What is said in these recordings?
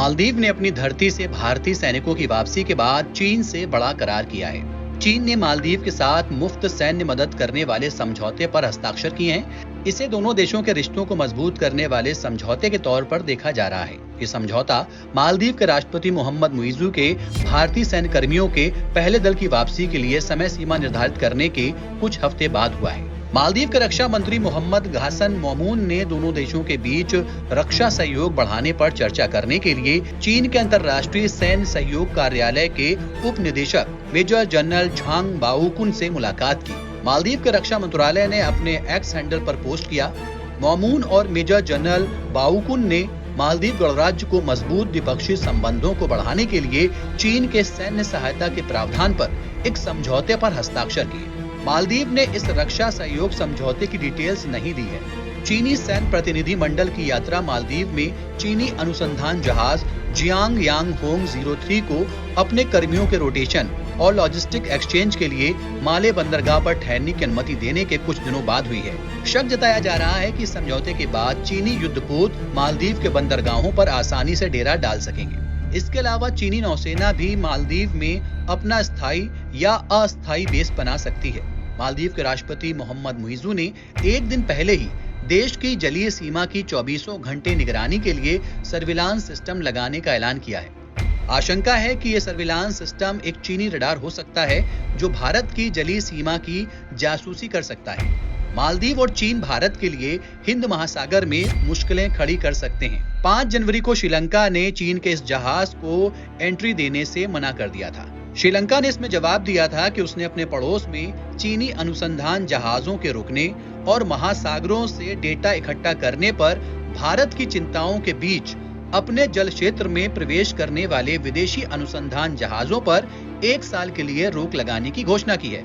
मालदीव ने अपनी धरती से भारतीय सैनिकों की वापसी के बाद चीन से बड़ा करार किया है। चीन ने मालदीव के साथ मुफ्त सैन्य मदद करने वाले समझौते पर हस्ताक्षर किए हैं। इसे दोनों देशों के रिश्तों को मजबूत करने वाले समझौते के तौर पर देखा जा रहा है। ये समझौता मालदीव के राष्ट्रपति मोहम्मद मुइज़ू के भारतीय सैन्य कर्मियों के पहले दल की वापसी के लिए समय सीमा निर्धारित करने के कुछ हफ्ते बाद हुआ है। मालदीव के रक्षा मंत्री मोहम्मद घासन मोमून ने दोनों देशों के बीच रक्षा सहयोग बढ़ाने पर चर्चा करने के लिए चीन के अंतर्राष्ट्रीय सैन्य सहयोग कार्यालय के उप निदेशक मेजर जनरल झांग बाओकुन से मुलाकात की। मालदीव के रक्षा मंत्रालय ने अपने एक्स हैंडल पर पोस्ट किया। मोमून और मेजर जनरल बाओकुन ने मालदीव गणराज्य को मजबूत द्विपक्षीय संबंधों को बढ़ाने के लिए चीन के सैन्य सहायता के प्रावधान पर एक समझौते पर हस्ताक्षर किए। मालदीव ने इस रक्षा सहयोग समझौते की डिटेल्स नहीं दी है। चीनी सैन्य प्रतिनिधि मंडल की यात्रा मालदीव में चीनी अनुसंधान जहाज जियांग यांग होंग 03 को अपने कर्मियों के रोटेशन और लॉजिस्टिक एक्सचेंज के लिए माले बंदरगाह पर ठहरने की अनुमति देने के कुछ दिनों बाद हुई है। शक जताया जा रहा है कि समझौते के बाद चीनी युद्धपोत मालदीव के बंदरगाहों पर आसानी से डेरा डाल सकेंगे। इसके अलावा चीनी नौसेना भी मालदीव में अपना स्थायी या अस्थायी बेस बना सकती है। मालदीव के राष्ट्रपति मोहम्मद मुइज़ू ने एक दिन पहले ही देश की जलीय सीमा की 24 घंटे निगरानी के लिए सर्विलांस सिस्टम लगाने का ऐलान किया है। आशंका है कि यह सर्विलांस सिस्टम एक चीनी रडार हो सकता है जो भारत की जलीय सीमा की जासूसी कर सकता है। मालदीव और चीन भारत के लिए हिंद महासागर में मुश्किलें खड़ी कर सकते हैं। 5 जनवरी को श्रीलंका ने चीन के इस जहाज को एंट्री देने से मना कर दिया था। श्रीलंका ने इसमें जवाब दिया था कि उसने अपने पड़ोस में चीनी अनुसंधान जहाजों के रुकने और महासागरों से डेटा इकट्ठा करने पर भारत की चिंताओं के बीच अपने जल क्षेत्र में प्रवेश करने वाले विदेशी अनुसंधान जहाजों पर 1 साल के लिए रोक लगाने की घोषणा की है।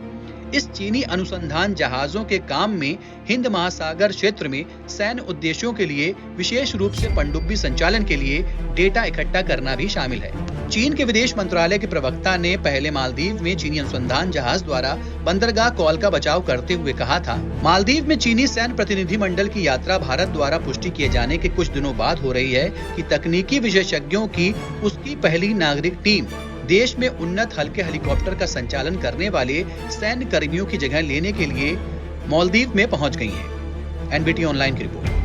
इस चीनी अनुसंधान जहाजों के काम में हिंद महासागर क्षेत्र में सैन्य उद्देश्यों के लिए विशेष रूप से पनडुब्बी संचालन के लिए डेटा इकट्ठा करना भी शामिल है। चीन के विदेश मंत्रालय के प्रवक्ता ने पहले मालदीव में चीनी अनुसंधान जहाज द्वारा बंदरगाह कॉल का बचाव करते हुए कहा था, मालदीव में चीनी सैन्य प्रतिनिधि मंडल की यात्रा भारत द्वारा पुष्टि किए जाने के कुछ दिनों बाद हो रही है कि तकनीकी विशेषज्ञों की उसकी पहली नागरिक टीम देश में उन्नत हल्के हेलीकॉप्टर का संचालन करने वाले सैन्य कर्मियों की जगह लेने के लिए मालदीव में पहुंच गई है। एनबीटी ऑनलाइन की रिपोर्ट।